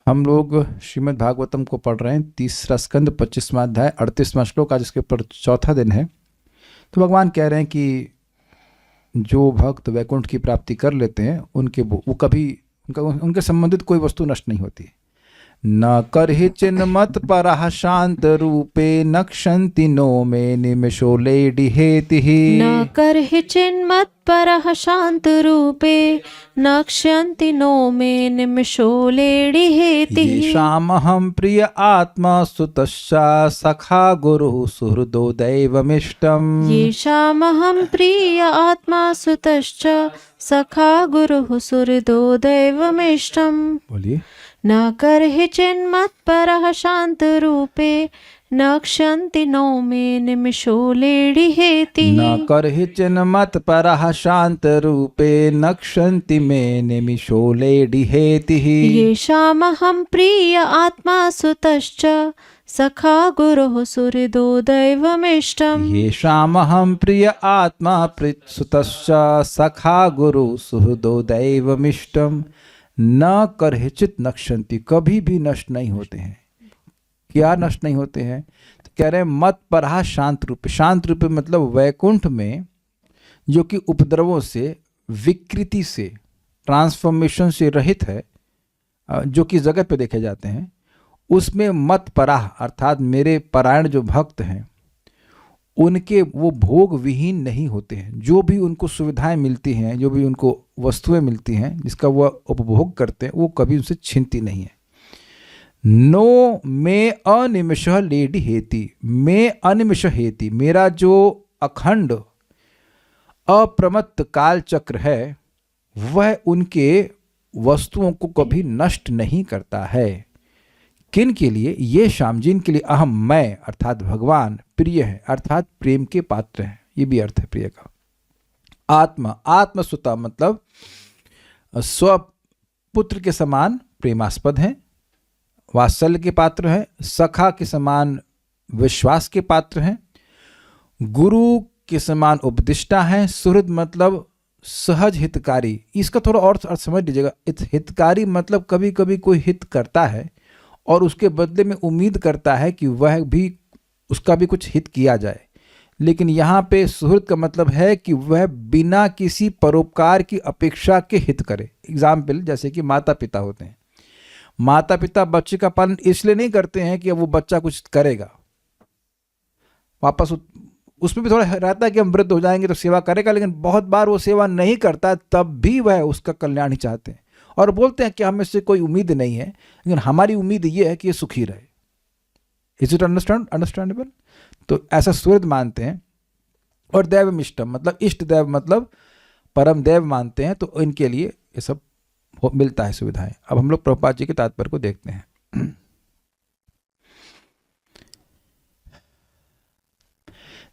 हम लोग श्रीमद् भागवतम को पढ़ रहे हैं, तीसरा स्कंद 25वां अध्याय 38वां श्लोक। आज इसके ऊपर चौथा दिन है। तो भगवान कह रहे हैं कि जो भक्त वैकुंठ की प्राप्ति कर लेते हैं उनके वो कभी उनके संबंधित कोई वस्तु नष्ट नहीं होती। न करहि चिन्मत परः शांत रूपे नक्षन्ति नो मे निमिषो लेडिहेति। न करहि चिन्मत परः शांत रूपे नक्ष्यन्ति नो मे निमिषो लेडिहेति। येषामहं प्रिय आत्मा सुतश्च सखा गुरुः सुहृदो दैवमिष्टम्। येषामहं प्रिय आत्मा सुतश्च सखा गुरुः सुहृदो दैवमिष्टम्। बोलिए। न करहि चिन्मत्परः शांत रूपे नक्ष्यन्ति नो मे निमिषो लेडिहेति। न करहि चिन्मत परः शांत रूपे नक्षन्ति मे निमिषो लेडिहेति। येषामहं प्रिय आत्मा सुतश्च सखा गुरुः सुहृदो दैवमिष्टम्। येषामहं प्रिय आत्मा सुतश्च सखा गुरु सुहृदो दैवमिष्टम्। न करहिचित नक्षन्ति, कभी भी नष्ट नहीं होते हैं। क्या नष्ट नहीं होते हैं? तो कह रहे हैं मत परहा शांत रूप। शांत रूप मतलब वैकुंठ में जो कि उपद्रवों से, विकृति से, ट्रांसफॉर्मेशन से रहित है, जो कि जगत पे देखे जाते हैं, उसमें मत पराह अर्थात मेरे परायण जो भक्त हैं उनके वो भोग विहीन नहीं होते हैं। जो भी उनको सुविधाएं मिलती हैं, जो भी उनको वस्तुएं मिलती हैं जिसका वह उपभोग करते हैं, वो कभी उनसे छिनती नहीं है। नो मे अनिमिषः लेडिहेति। मे अनिमिषः हेति, मेरा जो अखंड अप्रमत्त काल चक्र है वह उनके वस्तुओं को कभी नष्ट नहीं करता है। किन के लिए? ये शाम, जिनके लिए अहम, मैं अर्थात भगवान प्रिय है, अर्थात प्रेम के पात्र हैं। ये भी अर्थ है प्रिय का। आत्मा, आत्मसुता मतलब स्वपुत्र के समान प्रेमास्पद हैं, वात्सल्य के पात्र हैं, सखा के समान विश्वास के पात्र हैं, गुरु के समान उपदिष्टा हैं, सुहृद मतलब सहज हितकारी। इसका थोड़ा और अर्थ समझ लीजिएगा। हितकारी मतलब कभी कभी कोई हित करता है और उसके बदले में उम्मीद करता है कि वह भी, उसका भी कुछ हित किया जाए। लेकिन यहाँ पे सुहृद का मतलब है कि वह बिना किसी परोपकार की अपेक्षा के हित करे। एग्जाम्पल जैसे कि माता पिता होते हैं। माता पिता बच्चे का पालन इसलिए नहीं करते हैं कि वो बच्चा कुछ करेगा, वापस उसमें भी थोड़ा रहता है कि हम वृद्ध हो जाएंगे तो सेवा करेगा, लेकिन बहुत बार वो सेवा नहीं करता, तब भी वह उसका कल्याण ही चाहते हैं और बोलते हैं कि हमें से कोई उम्मीद नहीं है, लेकिन हमारी उम्मीद ये है कि ये सुखी रहे। Is it understandable? तो ऐसा सुहृद मानते हैं। और दैवमिष्टम मतलब इष्ट देव मतलब परम देव मानते हैं। तो इनके लिए ये सब मिलता है सुविधाएं। अब हम लोग प्रभुपाद जी के तात्पर्य को देखते हैं।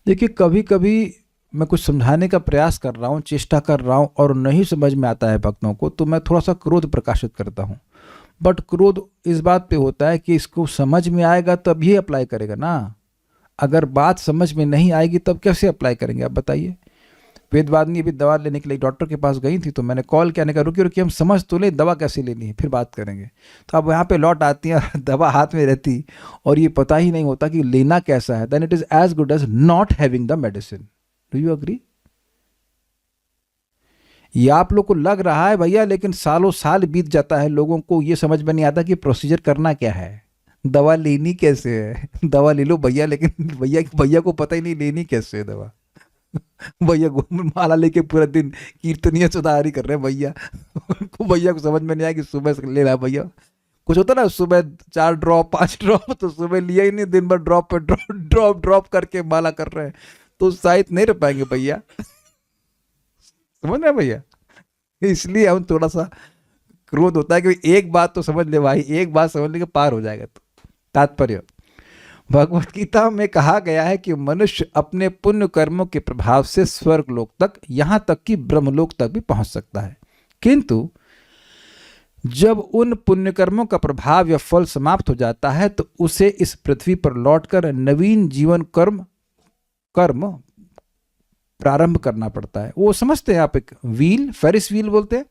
देखिए, कभी कभी मैं कुछ समझाने का प्रयास कर रहा हूँ, चेष्टा कर रहा हूँ और नहीं समझ में आता है भक्तों को, तो मैं थोड़ा सा क्रोध प्रकाशित करता हूँ। बट क्रोध इस बात पे होता है कि इसको समझ में आएगा तब ही अप्लाई करेगा ना। अगर बात समझ में नहीं आएगी तब कैसे अप्लाई करेंगे आप बताइए। वेदवादिनी अभी दवा लेने के लिए डॉक्टर के पास गई थी, तो मैंने कॉल किया, का रुकी हम समझ तो ले दवा कैसे लेनी है, फिर बात करेंगे। तो अब यहाँ पे लौट आती है, दवा हाथ में रहती और ये पता ही नहीं होता कि लेना कैसा है। Then it is as good as not having the medicine. Do you agree? ये आप लोग को लग रहा है भैया, लेकिन सालों साल बीत जाता है, लोगों को ये समझ में नहीं आता कि प्रोसीजर करना क्या है, दवा लेनी कैसे है। दवा ले लो भैया, लेकिन भैया को पता ही नहीं लेनी कैसे है दवा। भैया माला लेके पूरा दिन कीर्तनीय सुधारी कर रहे हैं भैया। उनको भैया को समझ में नहीं आया कि सुबह से ले रहा भैया। कुछ होता ना, सुबह 4 ड्रॉप 5 ड्रॉप, तो सुबह लिया ही नहीं, दिन भर ड्रॉप पे ड्रॉप करके माला कर रहे हैं, तो शायद नहीं रह पाएंगे भैया। समझ रहे भैया? इसलिए हम थोड़ा सा क्रोध होता है कि एक बात तो समझ ले भाई, एक बात समझने के पार हो जाएगा। तो तात्पर्य, भगवत गीता में कहा गया है कि मनुष्य अपने पुण्य कर्मों के प्रभाव से स्वर्ग लोक तक, यहां तक कि ब्रह्मलोक तक भी पहुंच सकता है। किंतु जब उन पुण्य कर्मों का प्रभाव या फल समाप्त हो जाता है तो उसे इस पृथ्वी पर लौटकर नवीन जीवन कर्म प्रारंभ करना पड़ता है। वो समझते हैं आप, एक व्हील, फेरिस व्हील बोलते हैं,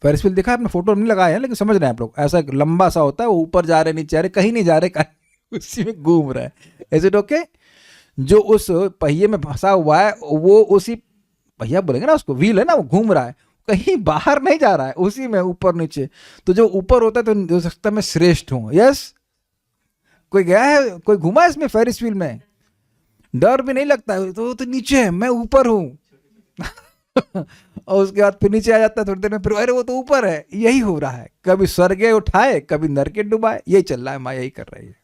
फेरिस व्हील देखा आपने, फोटो नहीं लगाया है लेकिन समझ रहे हैं आप लोग, ऐसा एक लंबा सा होता है, वो ऊपर जा रहे नीचे आ रहे, कहीं नहीं जा रहे, कहीं उसी में घूम रहा है। Is it okay? जो उस पहिए में फंसा हुआ है वो उसी पहिया बोलेंगे ना उसको, व्हील है ना, वो घूम रहा है, कहीं बाहर नहीं जा रहा है, उसी में ऊपर नीचे। तो जो ऊपर होता है तो हो सकता है मैं श्रेष्ठ हूं। यस, कोई गया है, कोई घुमा है इसमें फेरिस व्हील में, डर भी नहीं लगता है, तो नीचे है, मैं ऊपर हूं। और उसके बाद फिर नीचे आ जाता है थोड़ी देर में, फिर अरे वो तो ऊपर है। यही हो रहा है, कभी स्वर्गे उठाए कभी नरके डुबाए, यही चल रहा है, माया यही कर रही है,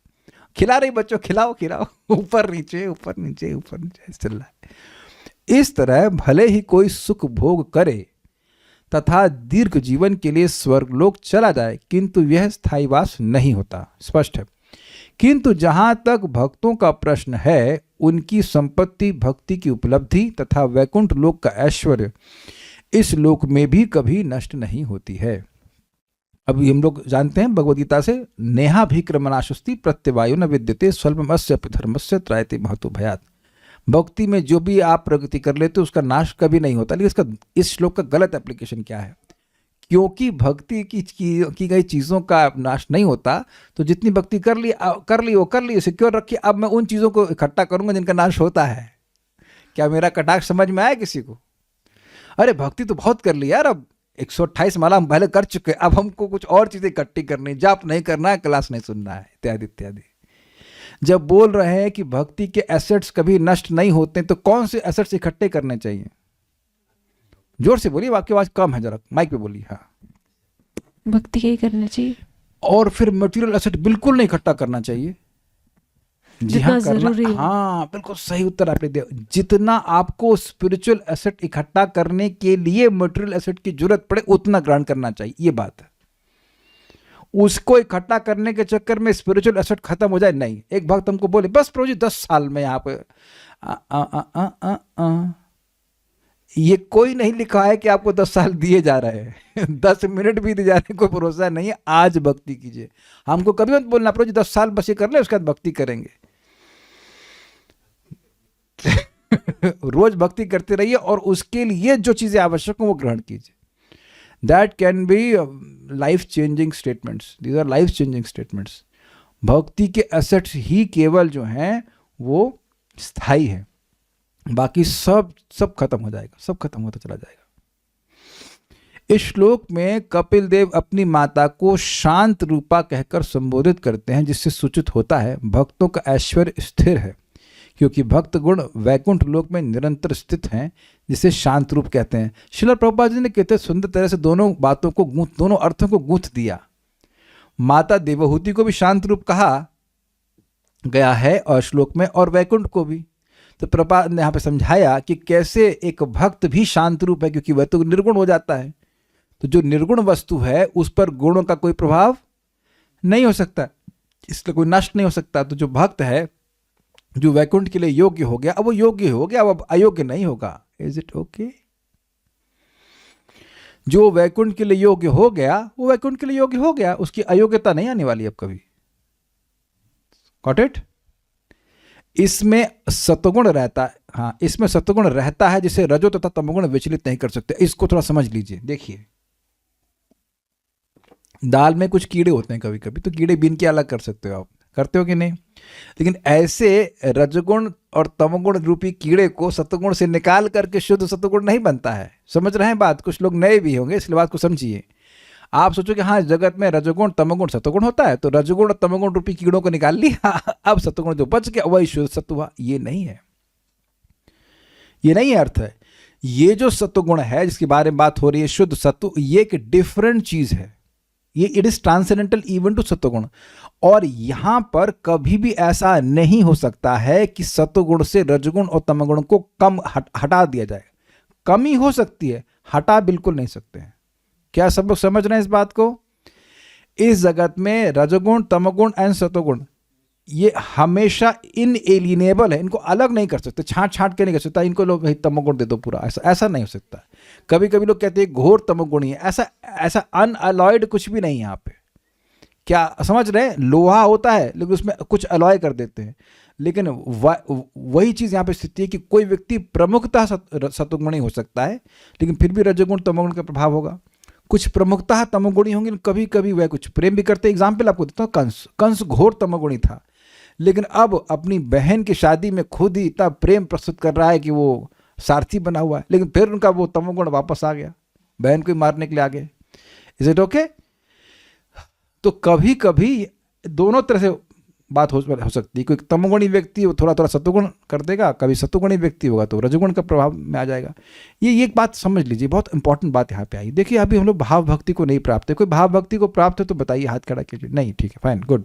खिला रही बच्चों, खिलाओ खिलाओ, ऊपर नीचे ऊपर नीचे ऊपर नीचे चल रहा है। इस तरह भले ही कोई सुख भोग करे तथा दीर्घ जीवन के लिए स्वर्गलोक चला जाए, किंतु यह स्थायी वास नहीं होता, स्पष्ट है। किंतु जहां तक भक्तों का प्रश्न है, उनकी संपत्ति, भक्ति की उपलब्धि तथा वैकुंठ लोक का ऐश्वर्य इस लोक में भी कभी नष्ट नहीं होती है। अभी हम लोग जानते हैं भगवद गीता से, नेहा भीक्रमनाशुस्ति प्रत्यवायु न विद्यते स्वल्पमस्य धर्मस्य त्रायते महतो भयात्। भक्ति में जो भी आप प्रगति कर लेते हो उसका नाश कभी नहीं होता। लेकिन इसका, इस श्लोक का गलत एप्लीकेशन क्या है? क्योंकि भक्ति की गई चीज़ों का नाश नहीं होता, तो जितनी भक्ति कर ली, सिक्योर रखी, अब मैं उन चीज़ों को इकट्ठा करूंगा जिनका नाश होता है। क्या मेरा कटाक्ष समझ में आया किसी को? अरे भक्ति तो बहुत कर ली यार, अब 128 माला हम पहले कर चुके, अब हमको कुछ और चीज़ें इकट्ठी करनी, जाप नहीं करना है, क्लास नहीं सुनना है, इत्यादि इत्यादि। जब बोल रहे हैं कि भक्ति के एसेट्स कभी नष्ट नहीं होते, तो कौन से एसेट्स इकट्ठे करने चाहिए? जोर से बोलिए, आपकी आवाज कम है, जरा माइक पे बोलिए। हाँ, भक्ति ही करना चाहिए। और फिर मटेरियल एसेट बिल्कुल नहीं इकट्ठा करना चाहिए। जी हाँ, करना, हाँ बिल्कुल सही उत्तर आपने दिया। जितना आपको स्पिरिचुअल एसेट इकट्ठा करने के लिए मटेरियल एसेट की जरूरत पड़े, उतना ग्रहण करना चाहिए, ये बात है। उसको इकट्ठा करने के चक्कर में स्पिरिचुअल एसेट खत्म हो जाए, नहीं। एक भक्त हमको बोले, बस प्रभु जी 10 साल में यहाँ पे ये कोई नहीं लिखा है कि आपको 10 साल दिए जा रहे हैं। 10 मिनट भी दिए जाने को भरोसा नहीं है। आज भक्ति कीजिए, हमको कभी मत बोलना प्रभु जी 10 साल बस ये कर ले, उसके बाद भक्ति करेंगे। रोज भक्ति करते रहिए और उसके लिए जो चीजें आवश्यक हो वो ग्रहण कीजिए। That can be life changing statements, these our life changing statements. भक्ति के एसेट्स ही केवल जो हैं वो स्थायी है, बाकी सब खत्म हो जाएगा, सब खत्म होता चला जाएगा। इस श्लोक में कपिल देव अपनी माता को शांत रूपा कहकर संबोधित करते हैं, जिससे सूचित होता है भक्तों का ऐश्वर्य स्थिर है, क्योंकि भक्त गुण वैकुंठ लोक में निरंतर स्थित हैं, जिसे शांत रूप कहते हैं। श्रील प्रभुपाद जी ने कितने सुंदर तरह से दोनों बातों को दोनों अर्थों को गूंथ दिया। माता देवहूति को भी शांत रूप कहा गया है और श्लोक में, और वैकुंठ को भी। तो प्रभुपाद ने यहाँ पे समझाया कि कैसे एक भक्त भी शांत रूप है, क्योंकि वह तो निर्गुण हो जाता है। तो जो निर्गुण वस्तु है उस पर गुणों का कोई प्रभाव नहीं हो सकता, इसलिए कोई नष्ट नहीं हो सकता। तो जो भक्त है जो वैकुंठ के लिए योग्य हो गया, अब वो योग्य हो गया, अब अयोग्य नहीं होगा। Is it okay? जो वैकुंठ के लिए योग्य हो गया वो वैकुंठ के लिए योग्य हो गया, उसकी अयोग्यता नहीं आने वाली अब कभी। Got it? इसमें सत्वगुण रहता है, हाँ इसमें सत्वगुण रहता है जिसे रजो तथा तमोगुण विचलित नहीं कर सकते। इसको थोड़ा समझ लीजिए। देखिए, दाल में कुछ कीड़े होते हैं कभी कभी, तो कीड़े बीन के अलग कर सकते हो आप, करते हो कि नहीं? लेकिन ऐसे रजगुण और तमोगुण रूपी कीड़े को सत्वगुण से निकाल करके शुद्ध सत्वगुण नहीं बनता है। समझ रहे हैं बात? कुछ लोग नए भी होंगे, इसलिए बात को समझिए। आप सोचो कि हाँ जगत में रजोगुण तमोगुण सत्वगुण होता है, तो रजोगुण और तमोगुण रूपी कीड़ों को निकाल लिया, अब सत्वगुण जो बच गया वही शुद्ध सत्व हुआ। ये नहीं है, ये नहीं है अर्थ है। ये जो सत्वगुण है जिसके बारे में बात हो रही है, शुद्ध सत्व, ये एक डिफरेंट चीज है। ये it is transcendental even to sattvaguna. और यहां पर कभी भी ऐसा नहीं हो सकता है कि सत्वगुण से रजगुण और तमगुण को कम हटा दिया जाए। कमी हो सकती है, हटा बिल्कुल नहीं सकते हैं। क्या सब लोग समझ रहे हैं इस बात को? इस जगत में रजगुण, तमगुण एंड सत्वगुण ये हमेशा इनएलिएनेबल है, इनको अलग नहीं कर सकते, छांट के नहीं कर सकता। इनको लोग तमगुण दे दो पूरा, ऐसा नहीं हो सकता। कभी कभी लोग कहते हैं घोर तमगुणी है, ऐसा अनअलॉयड कुछ भी नहीं है यहाँ पे। क्या समझ रहे हैं? लोहा होता है लेकिन उसमें कुछ अलॉय कर देते हैं। लेकिन वही चीज यहाँ पे स्थिति है कि कोई व्यक्ति प्रमुखतः सत्वगुणी हो सकता है, लेकिन फिर भी रजोगुण तमोगुण का प्रभाव होगा। कुछ प्रमुखता तमोगुणी होंगे, कभी कभी वह कुछ प्रेम भी करते। एग्जाम्पल आपको देता हूँ, कंस घोर तमोगुणी था, लेकिन अब अपनी बहन की शादी में खुद ही इतना प्रेम प्रस्तुत कर रहा है कि वो सारथी बना हुआ है, लेकिन फिर उनका वो तमोगुण वापस आ गया, बहन को ही मारने के लिए आ गए। Is it okay? तो कभी कभी दोनों तरह से बात हो सकती है। कोई तमोगुणी व्यक्ति वो थोड़ा थोड़ा सत्वगुण कर देगा, कभी सत्वगुणी व्यक्ति होगा तो रजोगुण का प्रभाव में आ जाएगा। ये एक बात समझ लीजिए, बहुत इंपॉर्टेंट बात यहाँ पे आई। देखिए अभी हम लोग भाव भक्ति को नहीं प्राप्त है। कोई भाव भक्ति को प्राप्त है तो बताइए, हाथ खड़ा कीजिए। नहीं, ठीक है, फाइन, गुड।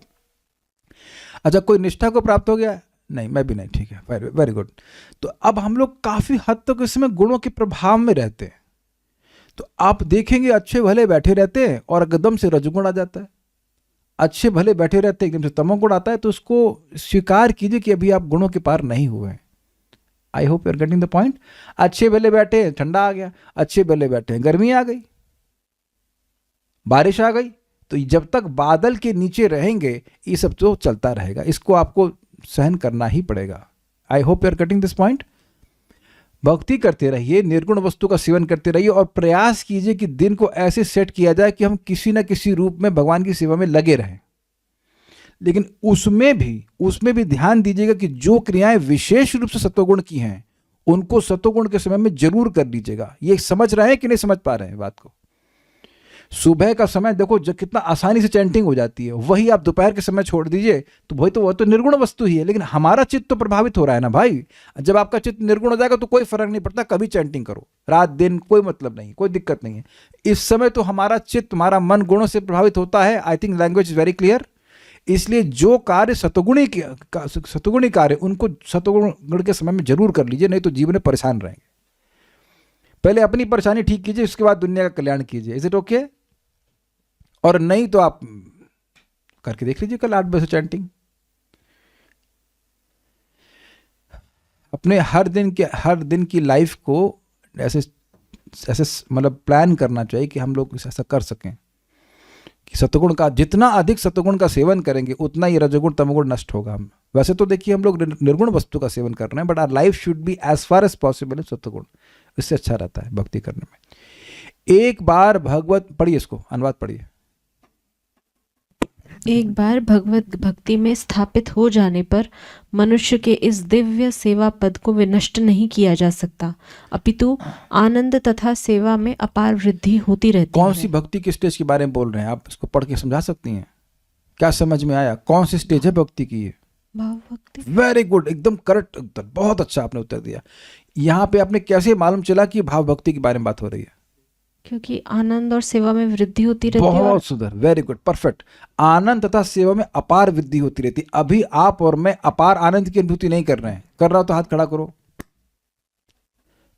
अच्छा, कोई निष्ठा को प्राप्त हो गया? नहीं, मैं भी नहीं, ठीक है, वेरी गुड। तो अब हम लोग काफी हद तक इसमें गुणों के प्रभाव में रहते हैं। तो आप देखेंगे अच्छे भले बैठे रहते हैं और एकदम से रजोगुण आ जाता है, अच्छे भले बैठे रहते हैं एकदम से तमोगुण आता है। तो उसको स्वीकार कीजिए कि अभी आप गुणों के पार नहीं हुए। I hope you are getting the point. अच्छे भले बैठे हैं, ठंडा आ गया, अच्छे भले बैठे हैं, गर्मी आ गई, बारिश आ गई। तो जब तक बादल के नीचे रहेंगे ये सब तो चलता रहेगा, इसको आपको सहन करना ही पड़ेगा। I hope you are getting this point. भक्ति करते रहिए, निर्गुण वस्तु का सेवन करते रहिए और प्रयास कीजिए कि दिन को ऐसे सेट किया जाए कि हम किसी न किसी रूप में भगवान की सेवा में लगे रहें। लेकिन उसमें भी ध्यान दीजिएगा कि जो क्रियाएं विशेष रूप से सत्वगुण की हैं उनको सत्वगुण के समय में जरूर कर लीजिएगा। ये समझ रहे हैं कि नहीं समझ पा रहे हैं बात को? सुबह का समय देखो जो कितना आसानी से चैंटिंग हो जाती है, वही आप दोपहर के समय छोड़ दीजिए तो वह तो निर्गुण वस्तु ही है, लेकिन हमारा चित्त तो प्रभावित हो रहा है ना भाई। जब आपका चित्त निर्गुण हो जाएगा तो कोई फर्क नहीं पड़ता, कभी चैंटिंग करो, रात दिन कोई मतलब नहीं, कोई दिक्कत नहीं है। इस समय तो हमारा चित्त, हमारा मन गुणों से प्रभावित होता है। I think language is very clear. इसलिए जो कार्य सतुगुणी कार्य उनको सतुगुण के समय में जरूर कर लीजिए, नहीं तो जीवन में परेशान रहेंगे। पहले अपनी परेशानी ठीक कीजिए, उसके बाद दुनिया का कल्याण कीजिए। Is it okay? और नहीं तो आप करके देख लीजिए कल 8 बजे चैंटिंग। अपने हर दिन की लाइफ को ऐसे मतलब प्लान करना चाहिए कि हम लोग ऐसा कर सकें कि सत्वगुण का, जितना अधिक सत्वगुण का सेवन करेंगे उतना ही रजोगुण तमोगुण नष्ट होगा। हम वैसे तो देखिए हम लोग निर्गुण वस्तु का सेवन कर रहे हैं, but our life should be as far as possible sattvaguna, इससे अच्छा रहता है भक्ति करने में। एक बार भगवत पढ़िए, इसको अनुवाद पढ़िए। एक बार भगवत भक्ति में स्थापित हो जाने पर मनुष्य के इस दिव्य सेवा पद को विनष्ट नहीं किया जा सकता, अपितु आनंद तथा सेवा में अपार वृद्धि होती रहती है। कौन सी भक्ति के स्टेज के बारे में बोल रहे हैं आप? इसको पढ़ के समझा सकती हैं? क्या समझ में आया? कौन सी स्टेज है भक्ति की? ये भाव भक्ति। वेरी गुड, एकदम करेक्ट उत्तर, बहुत अच्छा आपने उत्तर दिया। यहाँ पे आपने कैसे मालूम चला कि भाव भक्ति के बारे में बात हो रही है? क्योंकि आनंद और सेवा में वृद्धि होती रहती है। बहुत सुंदर, वेरी गुड, परफेक्ट। आनंद तथा सेवा में अपार वृद्धि होती रहती। अभी आप और मैं अपार आनंद की अनुभूति नहीं कर रहे हैं। कर रहा हो तो हाथ खड़ा करो।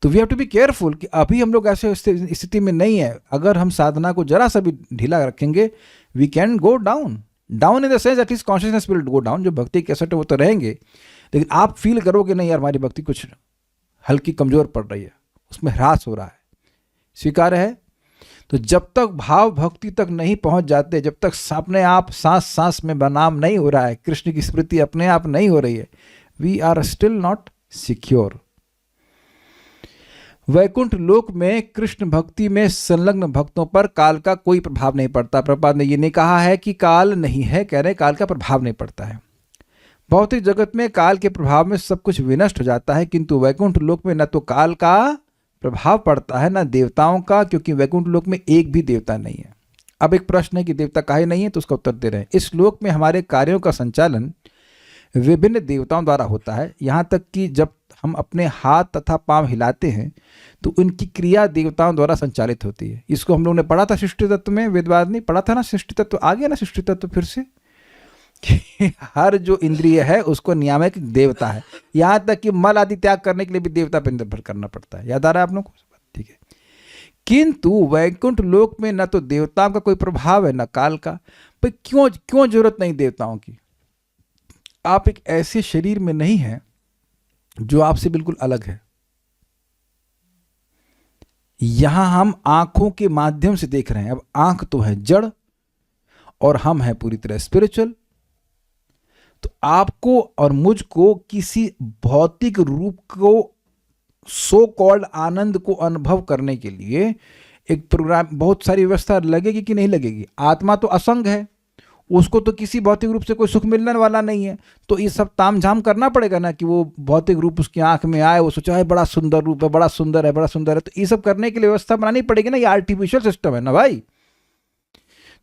तो we have to be careful कि अभी हम लोग ऐसे स्थिति में नहीं है। अगर हम साधना को जरा सा भी ढीला रखेंगे, we can go down in the sense at least consciousness will go down. जो भक्ति के असर है वो तो रहेंगे, लेकिन आप फील करोगे नहीं यार हमारी भक्ति कुछ हल्की कमजोर पड़ रही है, उसमें ह्रास हो रहा है। स्वीकार है? तो जब तक भाव भक्ति तक नहीं पहुंच जाते, जब तक अपने आप सांस सांस में बनाम नहीं हो रहा है, कृष्ण की स्मृति अपने आप नहीं हो रही है, we are still not secure. वैकुंठ लोक में कृष्ण भक्ति में संलग्न भक्तों पर काल का कोई प्रभाव नहीं पड़ता। प्रभुपाद ने ये नहीं कहा है कि काल नहीं है, कह रहे काल का प्रभाव नहीं पड़ता है। भौतिक जगत में काल के प्रभाव में सब कुछ विनष्ट हो जाता है, किंतु वैकुंठ लोक में न तो काल का प्रभाव पड़ता है ना देवताओं का, क्योंकि वैकुंठ लोक में एक भी देवता नहीं है। अब एक प्रश्न है कि देवता काहे नहीं है, तो उसका उत्तर दे रहे हैं। इस लोक में हमारे कार्यों का संचालन विभिन्न देवताओं द्वारा होता है। यहाँ तक कि जब हम अपने हाथ तथा पांव हिलाते हैं तो उनकी क्रिया देवताओं द्वारा संचालित होती है। इसको हम लोगों ने पढ़ा था सृष्टि तत्व में, वेदवाद नहीं पढ़ा था ना सृष्टि तत्व? आ गया ना सृष्टि तत्व फिर से कि हर जो इंद्रिय है उसको नियामक देवता है। यहाँ तक कि मल आदि त्याग करने के लिए भी देवता पर निर्भर करना पड़ता है। याद आ रहा है आप लोगों को? ठीक है। किंतु वैकुंठ लोक में न तो देवताओं का कोई प्रभाव है न काल का। भाई क्यों जरूरत नहीं देवताओं की? आप एक ऐसे शरीर में नहीं है जो आपसे बिल्कुल अलग है। यहां हम आंखों के माध्यम से देख रहे हैं। अब आंख तो है जड़ और हम हैं पूरी तरह स्पिरिचुअल। तो आपको और मुझको किसी भौतिक रूप को, सो कॉल्ड आनंद को अनुभव करने के लिए एक प्रोग्राम, बहुत सारी व्यवस्था लगेगी कि नहीं लगेगी? आत्मा तो असंग है, उसको तो किसी भौतिक रूप से कोई सुख मिलने वाला नहीं है, तो ये सब तामझाम करना पड़ेगा ना कि वो भौतिक रूप उसकी आंख में आए, वो सोचा है बड़ा सुंदर रूप है, बड़ा सुंदर है, बड़ा सुंदर है, तो ये सब करने के लिए व्यवस्था बनानी पड़ेगी ना। ये आर्टिफिशियल सिस्टम है ना भाई,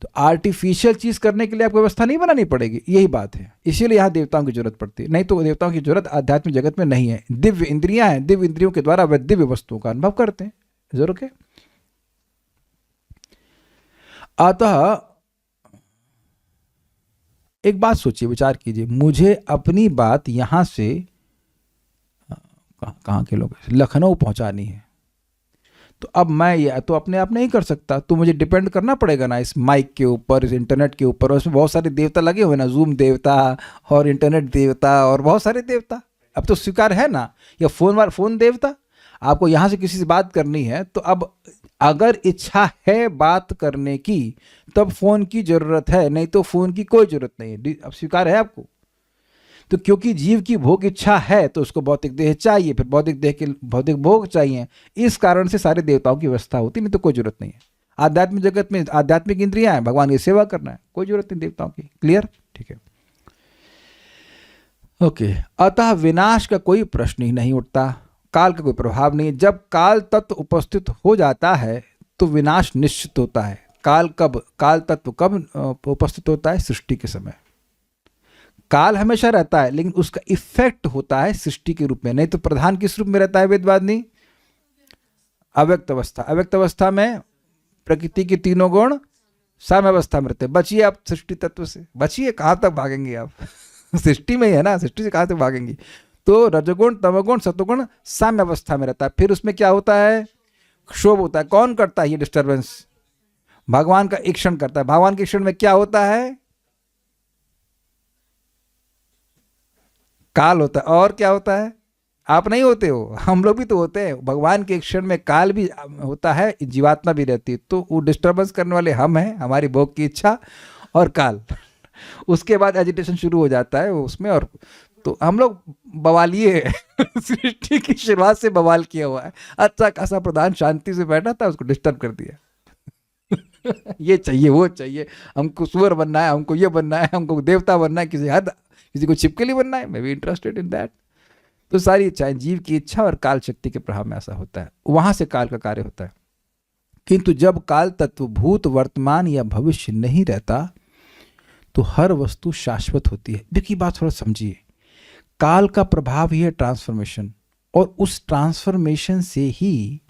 तो आर्टिफिशियल चीज करने के लिए आपको व्यवस्था नहीं बनानी पड़ेगी, यही बात है। इसीलिए यहाँ देवताओं की जरूरत पड़ती है, नहीं तो देवताओं की जरूरत आध्यात्मिक जगत में नहीं है। दिव्य इंद्रियां हैं, दिव्य इंद्रियों के द्वारा वे दिव्य वस्तुओं का अनुभव करते हैं। जरूर के अतः एक बात सोचिए, विचार कीजिए, मुझे अपनी बात यहां से कहाँ के लोग, लखनऊ पहुंचानी है, तो अब मैं ये तो अपने आप नहीं कर सकता, तो मुझे डिपेंड करना पड़ेगा ना इस माइक के ऊपर, इस इंटरनेट के ऊपर। उसमें बहुत सारे देवता लगे हुए ना, जूम देवता और इंटरनेट देवता और बहुत सारे देवता। अब तो स्वीकार है ना, या फोन देवता। आपको यहाँ से किसी से बात करनी है, तो अब अगर इच्छा है बात करने की, तब फोन की जरूरत है, नहीं तो फोन की कोई जरूरत नहीं है। अब स्वीकार है आपको? तो क्योंकि जीव की भोग इच्छा है, तो उसको भौतिक देह चाहिए, फिर भौतिक देह के भौतिक भोग चाहिए, इस कारण से सारे देवताओं की व्यवस्था होती, नहीं तो कोई जरूरत नहीं है। आध्यात्मिक जगत में आध्यात्मिक इंद्रियां हैं, भगवान की सेवा करना है, कोई जरूरत नहीं देवताओं की। क्लियर? ठीक है, ओके। अतः विनाश का कोई प्रश्न ही नहीं उठता, काल का कोई प्रभाव नहीं है। जब काल तत्व उपस्थित हो जाता है तो विनाश निश्चित होता है। काल तत्व कब उपस्थित होता है? सृष्टि के समय। काल हमेशा रहता है, लेकिन उसका इफेक्ट होता है सृष्टि के रूप में, नहीं तो प्रधान किस रूप में रहता है वेदवादिनी? अव्यक्त अवस्था। अव्यक्त अवस्था में प्रकृति के तीनों गुण साम्य अवस्था में रहते हैं। बचिए आप सृष्टि तत्व से, बचिए, कहाँ तक भागेंगे आप? सृष्टि में ही है ना, सृष्टि से कहाँ तक भागेंगे? तो रजगुण तमगुण सत्वगुण साम्य अवस्था में रहता है। फिर उसमें क्या होता है? क्षोभ होता है। कौन करता है ये डिस्टर्बेंस? भगवान का ईक्षण करता है। भगवान के ईक्षण में क्या होता है? काल होता है। और क्या होता है? आप नहीं होते हो, हम लोग भी तो होते हैं। भगवान के क्षण में काल भी होता है, जीवात्मा भी रहती है। तो वो डिस्टर्बेंस करने वाले हम हैं, हमारी भोग की इच्छा और काल। उसके बाद एजिटेशन शुरू हो जाता है उसमें, और तो हम लोग बवालिए हैं। सृष्टि की शुरुआत से बवाल किया हुआ है। अच्छा खासा प्रधान शांति से बैठा था, उसको डिस्टर्ब कर दिया। ये चाहिए, वो चाहिए, हमको सुअर बनना है, हमको ये बनना है, हमको देवता बनना है, किसी को छिपकली बनना है, मैं भी इंटरेस्टेड इन दैट। तो सारी इच्छाएं जीव की इच्छा और काल शक्ति के प्रभाव में ऐसा होता है, वहां से काल का कार्य होता है। किंतु जब काल तत्व भूत वर्तमान या भविष्य नहीं रहता, तो हर वस्तु शाश्वत होती है। देखिए बात थोड़ा समझिए, काल का प्रभाव ही है ट्रांसफॉर्मेशन, और उस ट्रांसफॉर्मेशन से ही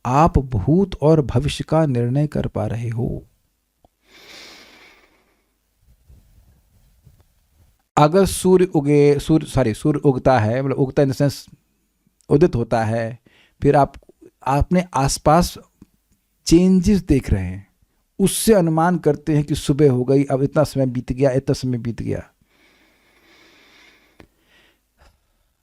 आप भूत और भविष्य का निर्णय कर पा रहे हो। अगर सूर्य उगता है, मतलब उगता इन द सेंस उदित होता है, फिर आप अपने आसपास चेंजेस देख रहे हैं, उससे अनुमान करते हैं कि सुबह हो गई, अब इतना समय बीत गया, इतना समय बीत गया।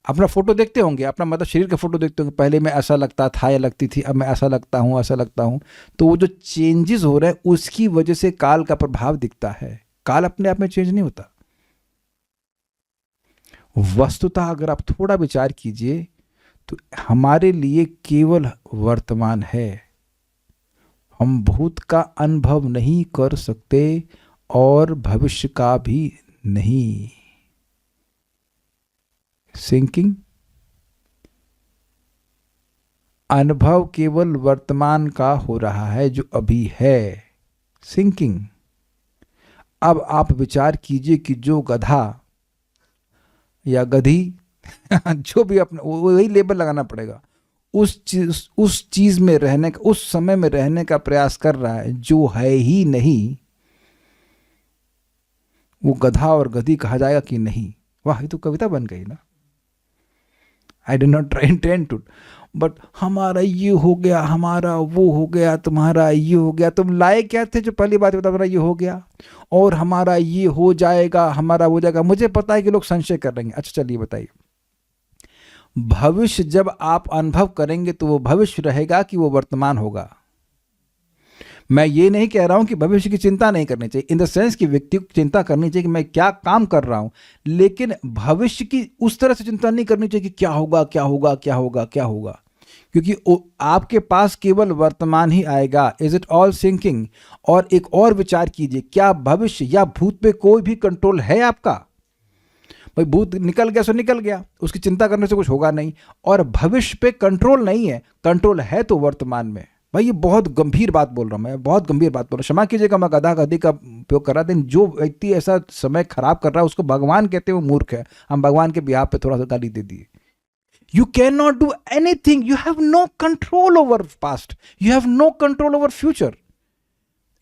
अपना फोटो देखते होंगे, अपना मतलब शरीर का फोटो देखते होंगे, पहले मैं ऐसा लगता था या लगती थी, अब मैं ऐसा लगता हूँ, ऐसा लगता हूँ। तो वो जो चेंजेस हो रहे हैं, उसकी वजह से काल का प्रभाव दिखता है। काल अपने आप में चेंज नहीं होता। वस्तुतः अगर आप थोड़ा विचार कीजिए, तो हमारे लिए केवल वर्तमान है। हम भूत का अनुभव नहीं कर सकते और भविष्य का भी नहीं। सिंकिंग। अनुभव केवल वर्तमान का हो रहा है, जो अभी है। सिंकिंग। अब आप विचार कीजिए कि जो गधा या गधी जो भी, अपना वही लेबल लगाना पड़ेगा, उस चीज में रहने का, उस समय में रहने का प्रयास कर रहा है जो है ही नहीं, वो गधा और गधी कहा जाएगा कि नहीं? वाह, ये तो कविता बन गई ना। I did not try intend to, but हमारा ये हो गया, हमारा वो हो गया, तुम्हारा ये हो गया। तुम लाए क्या थे? जो पहली बात बता, हमारा ये हो गया और हमारा ये हो जाएगा, हमारा हो जाएगा। मुझे पता है कि लोग संशय कर रहे हैं। अच्छा चलिए बताइए, भविष्य जब आप अनुभव करेंगे तो वो भविष्य रहेगा कि वो वर्तमान होगा? मैं ये नहीं कह रहा हूं कि भविष्य की चिंता नहीं करनी चाहिए, इन द सेंस कि व्यक्ति को चिंता करनी चाहिए कि मैं क्या काम कर रहा हूं, लेकिन भविष्य की उस तरह से चिंता नहीं करनी चाहिए कि क्या होगा, क्या होगा, क्या होगा, क्या होगा। क्योंकि आपके पास केवल वर्तमान ही आएगा। Is it all sinking? और एक और विचार कीजिए, क्या भविष्य या भूत पे कोई भी कंट्रोल है आपका? भाई भूत निकल गया सो निकल गया, उसकी चिंता करने से कुछ होगा नहीं। और भविष्य पे कंट्रोल नहीं है, कंट्रोल है तो वर्तमान में। भाई ये बहुत गंभीर बात बोल रहा हूँ मैं, बहुत गंभीर बात बोल रहा हूँ। क्षमा कीजिएगा मैं गधा गधी का उपयोग कर रहा था। जो व्यक्ति ऐसा समय खराब कर रहा है उसको भगवान कहते हैं, वो मूर्ख है। हम भगवान के बिहाफ पे थोड़ा सा गाली दे दिए। You cannot do anything. You have no control over past. You have no control over future.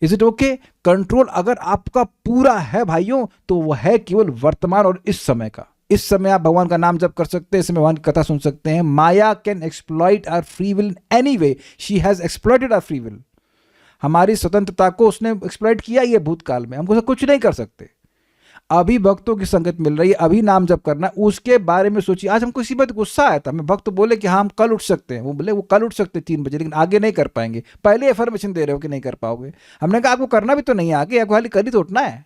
Is it okay? Control अगर आपका पूरा है भाइयों तो वह है केवल वर्तमान और इस समय का। इस समय आप भगवान का नाम जप कर सकते हैं, इस समय भगवान की कथा सुन सकते हैं। Maya can exploit our free will any way. She has exploited our free will. हमारी स्वतंत्रता को उसने एक्सप्लॉइट किया ही है भूतकाल में, हमको कुछ नहीं कर सकते। अभी भक्तों की संगत मिल रही है, अभी नाम जप करना, उसके बारे में सोचिए। आज हमको इसी बात गुस्सा आया था, हमें भक्त बोले कि हाँ हम कल उठ सकते हैं, वो बोले वो कल उठ सकते 3 बजे, लेकिन आगे नहीं कर पाएंगे। पहले इन्फॉर्मेशन दे रहे हो कि नहीं कर पाओगे। हमने कहा आपको करना भी तो नहीं है आगे, आपको खाली कल ही तो उठना है।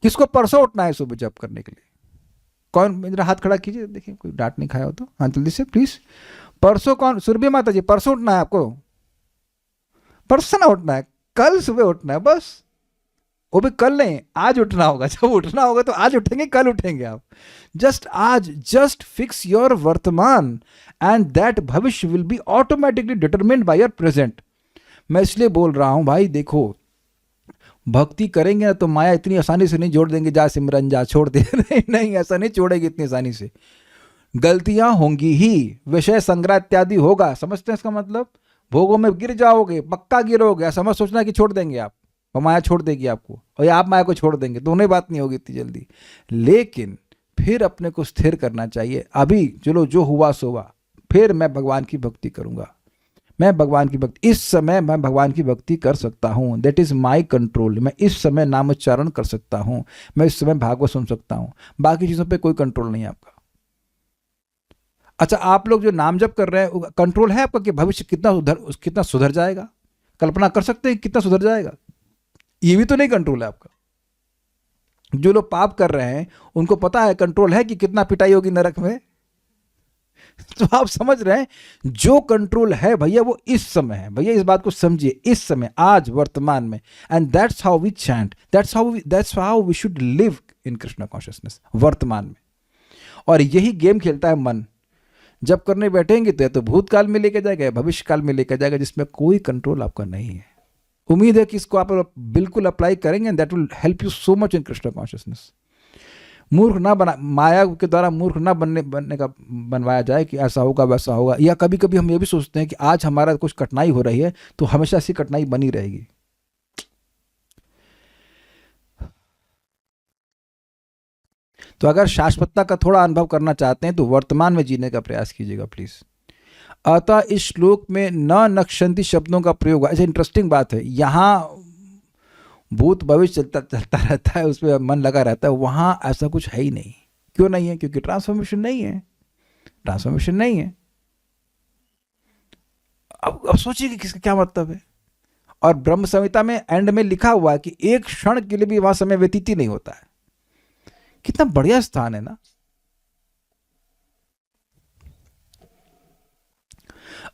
किसको परसों उठना है सुबह जप करने के लिए? कौन? मेरा हाथ खड़ा कीजिए, देखिए कोई डांट नहीं खाया हो तो। हाँ जल्दी से प्लीज। परसों कौन? सुरभि माता जी, परसों उठना है आपको? परसों ना उठना है, कल सुबह उठना है बस। वो भी कल नहीं, आज उठना होगा। जब उठना होगा तो आज उठेंगे, कल उठेंगे आप। जस्ट आज, जस्ट फिक्स योर वर्तमान एंड दैट भविष्य will be automatically determined by your present. मैं इसलिए बोल रहा हूं भाई, देखो भक्ति करेंगे ना तो माया इतनी आसानी से नहीं जोड़ देंगे, जा सिमरन जा छोड़ दे। नहीं नहीं, ऐसा नहीं छोड़ेगी इतनी आसानी से। गलतियां होंगी ही, विषय संग्रह इत्यादि होगा। समझते हैं इसका मतलब? भोगों में गिर जाओगे, पक्का गिरोगे। ऐसा मत सोचना कि छोड़ देंगे आप, और माया छोड़ देगी आपको, और या आप माया को छोड़ देंगे। दोनों ही बात नहीं होगी इतनी जल्दी। लेकिन फिर अपने को स्थिर करना चाहिए। अभी चलो जो हुआ सो हुआ, फिर मैं भगवान की भक्ति करूंगा। मैं भगवान की भक्ति, इस समय मैं भगवान की भक्ति कर सकता हूँ। That is my control. मैं इस समय नामोच्चारण कर सकता हूँ, मैं इस समय भागवत सुन सकता हूँ। बाकी चीजों पे कोई कंट्रोल नहीं है आपका। अच्छा, आप लोग जो नाम जप कर रहे हैं, कंट्रोल है आपका कि भविष्य कितना सुधर जाएगा? कल्पना कर सकते हैं कितना सुधर जाएगा? ये भी तो नहीं कंट्रोल है आपका। जो लोग पाप कर रहे हैं उनको पता है, कंट्रोल है कि कितना पिटाई होगी नरक में। तो आप समझ रहे हैं, जो कंट्रोल है भैया वो इस समय है। भैया इस बात को समझिए, इस समय, आज, वर्तमान में। And that's how we chant, that's how we should live in Krishna consciousness, वर्तमान में। और यही गेम खेलता है मन। जब करने बैठेंगे तो भूतकाल में लेके जाएगा, भविष्य काल में लेके जाएगा, जिसमें कोई कंट्रोल आपका नहीं है। उम्मीद है कि इसको आप बिल्कुल अप्लाई करेंगे, that will help you so much in Krishna consciousness. मूर्ख ना बना, माया के द्वारा मूर्ख ना बनने का बनवाया जाए कि ऐसा होगा वैसा होगा। या कभी कभी हम ये भी सोचते हैं कि आज हमारा कुछ कठिनाई हो रही है तो हमेशा ऐसी कठिनाई बनी रहेगी। तो अगर शाश्वतता का थोड़ा अनुभव करना चाहते हैं तो वर्तमान में जीने का प्रयास कीजिएगा प्लीज। अतः इस श्लोक में न नक्षंती शब्दों का प्रयोग, ऐसे इंटरेस्टिंग बात है, यहाँ भूत भविष्य चलता रहता है, उसमें मन लगा रहता है। वहां ऐसा कुछ है ही नहीं। क्यों नहीं है? क्योंकि ट्रांसफॉर्मेशन नहीं है, ट्रांसफॉर्मेशन नहीं है। अब सोचिए कि किसका क्या मतलब है। और ब्रह्म संहिता में एंड में लिखा हुआ है कि एक क्षण के लिए भी वहां समय व्यतीत ही नहीं होता है। कितना बढ़िया स्थान है ना।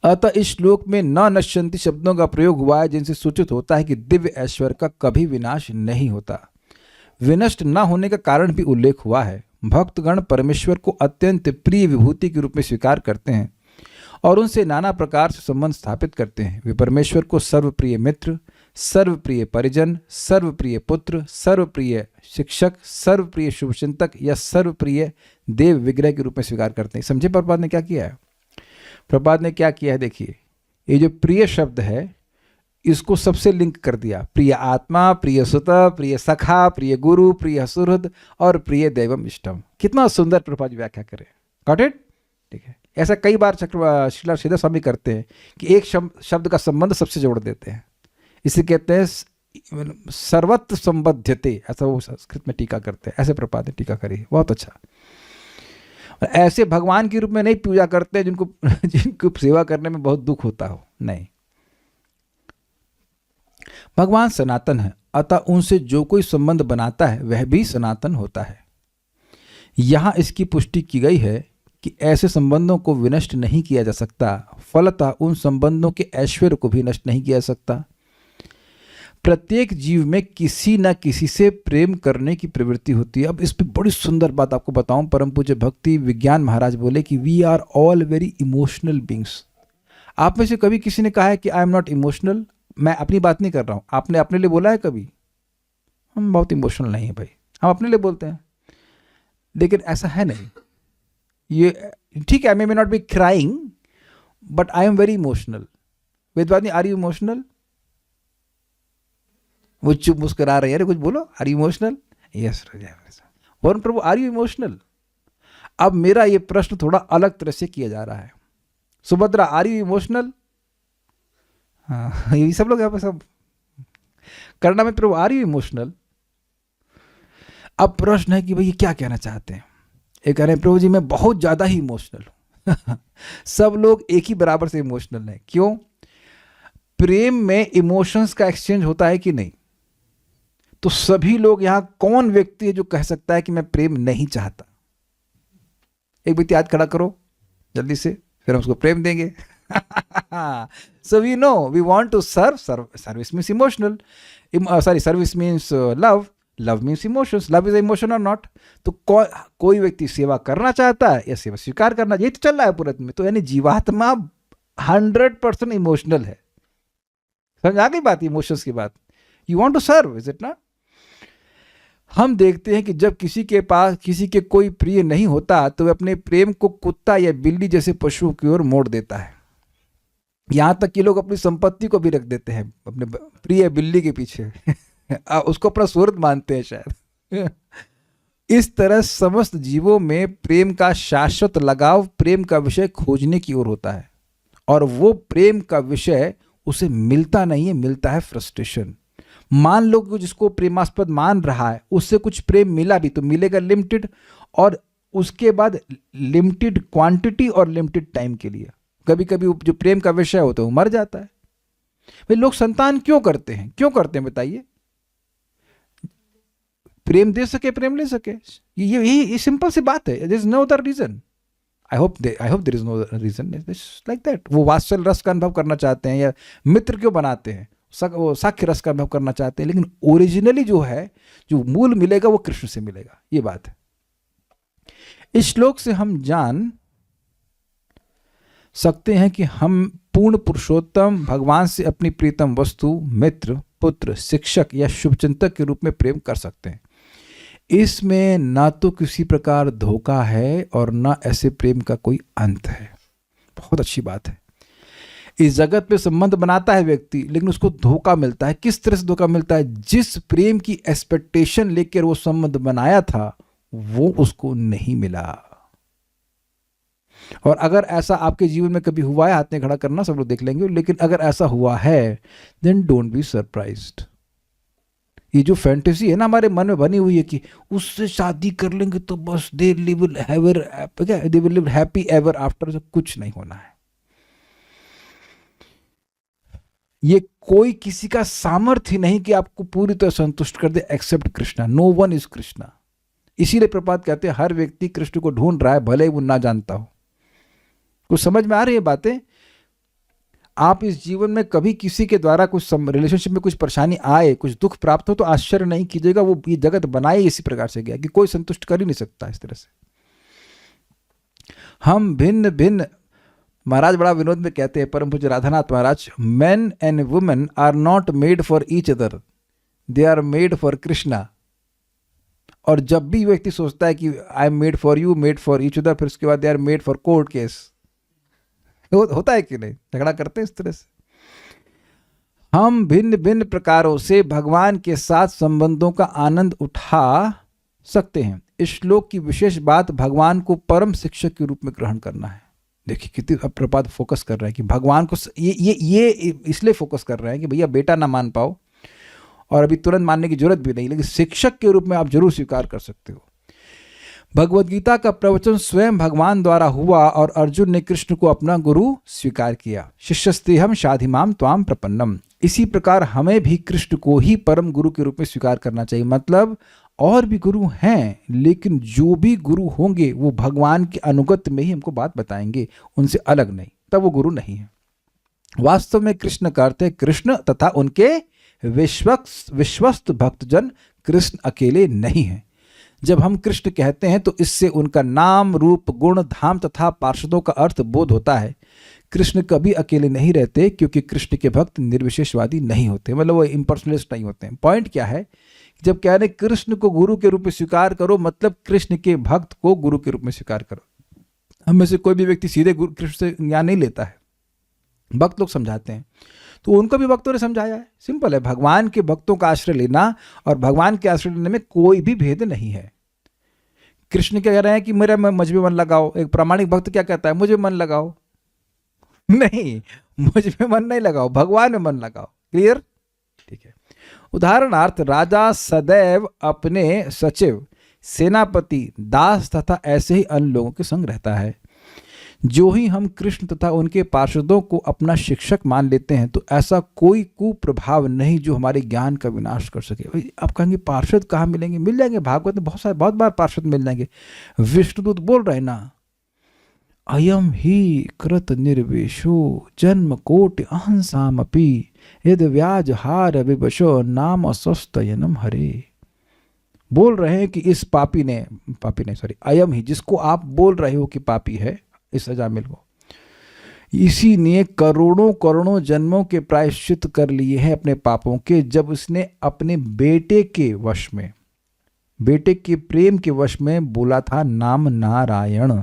अतः इस श्लोक में न नश्यंती शब्दों का प्रयोग हुआ है, जिनसे सूचित होता है कि दिव्य ऐश्वर्य का कभी विनाश नहीं होता। विनष्ट न होने का कारण भी उल्लेख हुआ है। भक्तगण परमेश्वर को अत्यंत प्रिय विभूति के रूप में स्वीकार करते हैं और उनसे नाना प्रकार से संबंध स्थापित करते हैं। वे परमेश्वर को सर्वप्रिय मित्र, सर्वप्रिय परिजन, सर्वप्रिय पुत्र, सर्वप्रिय शिक्षक, सर्वप्रिय शुभचिंतक या सर्वप्रिय देव विग्रह के रूप में स्वीकार करते हैं। समझे प्रभुपाद ने क्या किया है? प्रभुपाद ने क्या किया है, देखिए, ये जो प्रिय शब्द है इसको सबसे लिंक कर दिया। प्रिय आत्मा, प्रिय सुत, प्रिय सखा, प्रिय गुरु, प्रिय सुहृद और प्रिय दैवम इष्टम। कितना सुंदर प्रभुपाद व्याख्या करे। Got it? ठीक है। ऐसा कई बार श्रीला श्रीधर स्वामी करते हैं कि एक शब्द का संबंध सबसे जोड़ देते हैं। इसे कहते हैं सर्वत्र संबध्यते, ऐसा वो संस्कृत में टीका करते हैं। ऐसे प्रभुपाद ने टीका करी, बहुत अच्छा। ऐसे भगवान के रूप में नहीं पूजा करते जिनको सेवा करने में बहुत दुख होता हो, नहीं। भगवान सनातन है, अतः उनसे जो कोई संबंध बनाता है वह भी सनातन होता है। यहां इसकी पुष्टि की गई है कि ऐसे संबंधों को विनष्ट नहीं किया जा सकता, फलतः उन संबंधों के ऐश्वर्य को भी नष्ट नहीं किया जा सकता। प्रत्येक जीव में किसी न किसी से प्रेम करने की प्रवृत्ति होती है। अब इस पर बड़ी सुंदर बात आपको बताऊं, परम पूज्य भक्ति विज्ञान महाराज बोले कि we are all very emotional beings. आप में से कभी किसी ने कहा है कि आई एम नॉट इमोशनल? मैं अपनी बात नहीं कर रहा हूं, आपने अपने लिए बोला है कभी? हम बहुत इमोशनल नहीं है भाई, हम अपने लिए बोलते हैं, लेकिन ऐसा है नहीं। ये ठीक है, I may not be crying but I am very emotional. Vedvadi, are you emotional? वो चुप मुस्कुरा रहे हैं, अरे कुछ बोलो, are you emotional? Yes Varun Prabhu, are you emotional? अब मेरा ये प्रश्न थोड़ा अलग तरह से किया जा रहा है। Subhadra, are you emotional? हाँ, ये सब लोग यहाँ पर सब करना में, प्रभु आर यू इमोशनल? अब प्रश्न है कि भाई ये क्या कहना चाहते हैं? ये कह रहे हैं प्रभु जी मैं बहुत ज्यादा ही इमोशनल हूं। सब लोग एक ही बराबर से इमोशनल हैं। क्यों? प्रेम में इमोशंस का एक्सचेंज होता है कि नहीं? तो सभी लोग यहां, कौन व्यक्ति है जो कह सकता है कि मैं प्रेम नहीं चाहता? एक व्यक्ति हाथ खड़ा करो जल्दी से, फिर हम उसको प्रेम देंगे। So we know we want to serve. Service means emotional. Service means love. Love means emotions. Love is an emotion or not? तो कोई व्यक्ति सेवा करना चाहता है या सेवा स्वीकार करना, ये तो चल रहा है पूरे में। तो यानी जीवात्मा 100% इमोशनल है। समझ आ गई बात, इमोशंस की बात। You want to serve, is it not? हम देखते हैं कि जब किसी के पास किसी के कोई प्रिय नहीं होता तो वह अपने प्रेम को कुत्ता या बिल्ली जैसे पशुओं की ओर मोड़ देता है। यहां तक कि लोग अपनी संपत्ति को भी रख देते हैं अपने प्रिय बिल्ली के पीछे। उसको अपना सुहृद मानते हैं शायद। इस तरह समस्त जीवों में प्रेम का शाश्वत लगाव प्रेम का विषय खोजने की ओर होता है, और वो प्रेम का विषय उसे मिलता नहीं है, मिलता है फ्रस्ट्रेशन। मान लो कि जिसको प्रेमास्पद मान रहा है उससे कुछ प्रेम मिला भी, तो मिलेगा लिमिटेड, और उसके बाद लिमिटेड क्वांटिटी और लिमिटेड टाइम के लिए। कभी कभी जो प्रेम का विषय होता है वो मर जाता है। भाई लोग संतान क्यों करते हैं? क्यों करते हैं बताइए? प्रेम दे सके, प्रेम ले सके। ये सिंपल सी बात है। There is no other reason. I hope there is no reason like that. वो वात्सल रस का अनुभव करना चाहते हैं, या मित्र क्यों बनाते हैं? वो साख्य रस का अनुभव करना चाहते हैं, लेकिन ओरिजिनली जो है, जो मूल मिलेगा वो कृष्ण से मिलेगा। ये बात है। इस श्लोक से हम जान सकते हैं कि हम पूर्ण पुरुषोत्तम भगवान से अपनी प्रीतम वस्तु, मित्र, पुत्र, शिक्षक या शुभचिंतक के रूप में प्रेम कर सकते हैं। इसमें ना तो किसी प्रकार धोखा है और ना ऐसे प्रेम का कोई अंत है। बहुत अच्छी बात है। इस जगत पे संबंध बनाता है व्यक्ति, लेकिन उसको धोखा मिलता है। किस तरह से धोखा मिलता है? जिस प्रेम की एक्सपेक्टेशन लेकर वो संबंध बनाया था वो उसको नहीं मिला। और अगर ऐसा आपके जीवन में कभी हुआ है, हाथ में खड़ा करना, सब लोग देख लेंगे, लेकिन अगर ऐसा हुआ है देन डोंट बी सरप्राइज्ड। ये जो फैंटेसी है ना हमारे मन में बनी हुई है कि उससे शादी कर लेंगे तो बस they will live happy ever after, कुछ नहीं होना है। ये कोई किसी का सामर्थ्य नहीं कि आपको पूरी तरह संतुष्ट कर दे, except Krishna. No one is Krishna. इसीलिए प्रपात कहते हैं हर व्यक्ति कृष्ण को ढूंढ रहा है, भले ही वो ना जानता हो। कुछ समझ में आ रही है बातें? आप इस जीवन में कभी किसी के द्वारा कुछ रिलेशनशिप में कुछ परेशानी आए, कुछ दुख प्राप्त हो, तो आश्चर्य नहीं कीजिएगा, वो ये जगत बनाए इसी प्रकार से गया कि कोई संतुष्ट कर ही नहीं सकता इस तरह से। हम भिन्न भिन्न, महाराज बड़ा विनोद में कहते हैं परम पूज्य Radhanath Maharaj, men and women are not made for each other, they are made for Krishna. और जब भी व्यक्ति सोचता है कि I am made for you, made for each other, फिर उसके बाद they are made for court case. होता है कि नहीं? झगड़ा करते हैं इस तरह से। हम भिन्न भिन्न प्रकारों से भगवान के साथ संबंधों का आनंद उठा सकते हैं। इस श्लोक की विशेष बात भगवान को परम शिक्षक के रूप में ग्रहण करना है। देखिए कितनी प्रपात फोकस कर रहा है कि भगवान को ये इसलिए फोकस कर रहे हैं कि भैया बेटा ना मान पाओ और अभी तुरंत मानने की जरूरत भी नहीं, लेकिन शिक्षक के रूप में आप जरूर स्वीकार कर सकते हो। भगवद गीता का प्रवचन स्वयं भगवान द्वारा हुआ और अर्जुन ने कृष्ण को अपना गुरु स्वीकार किया। शिष्यस्तेहम शाधिमाम त्वाम प्रपन्नम। इसी प्रकार हमें भी कृष्ण को ही परम गुरु के रूप में स्वीकार करना चाहिए। मतलब और भी गुरु हैं, लेकिन जो भी गुरु होंगे वो भगवान के अनुगत में ही हमको बात बताएंगे, उनसे अलग नहीं, तब वो गुरु नहीं है। वास्तव में कृष्ण का अर्थ है कृष्ण तथा उनके विश्वस्त भक्तजन, कृष्ण अकेले नहीं हैं। जब हम कृष्ण कहते हैं तो इससे उनका नाम, रूप, गुण, धाम तथा पार्षदों का अर्थ बोध होता है। कृष्ण कभी अकेले नहीं रहते, क्योंकि कृष्ण के भक्त निर्विशेषवादी नहीं होते, मतलब वो इम्पर्सनलिस्ट नहीं होते हैं। पॉइंट क्या है, जब कह रहे कृष्ण को गुरु के रूप में स्वीकार करो, मतलब कृष्ण के भक्त को गुरु के रूप में स्वीकार करो। हम में से कोई भी व्यक्ति सीधे कृष्ण से ज्ञान नहीं लेता है, भक्त लोग समझाते हैं, तो उनको भी भक्तों ने समझाया है। सिंपल है, भगवान के भक्तों का आश्रय लेना और भगवान के आश्रय लेने में कोई भी भेद नहीं है। कृष्ण क्या कह रहे हैं कि मेरा मुझ में मन लगाओ, एक प्रामाणिक भक्त क्या कहता है, मुझे मन लगाओ, नहीं, मुझ में मन नहीं लगाओ, भगवान में मन लगाओ। क्लियर? ठीक है। उदाहरणार्थ, राजा सदैव अपने सचिव, सेनापति, दास तथा ऐसे ही अन्य लोगों के संग रहता है। जो ही हम कृष्ण तथा उनके पार्षदों को अपना शिक्षक मान लेते हैं, तो ऐसा कोई कुप्रभाव नहीं जो हमारे ज्ञान का विनाश कर सके। भाई आप कहेंगे पार्षद कहाँ मिलेंगे? मिल जाएंगे, भागवत में बहुत बार पार्षद मिल जाएंगे। विष्णुदूत बोल रहे हैं ना, अयम ही कृत निर्वेशो जन्म कोटि अहंसामपि यद व्याज हार विवशो नाम अस्वस्थयनम हरे। बोल रहे हैं कि इस पापी ने अयम ही, जिसको आप बोल रहे हो कि पापी है, इस अजामिल को, इसी ने करोड़ों करोड़ों जन्मों के प्रायश्चित कर लिए हैं अपने पापों के, जब उसने अपने बेटे के वश में, बेटे के प्रेम के वश में बोला था नाम नारायण।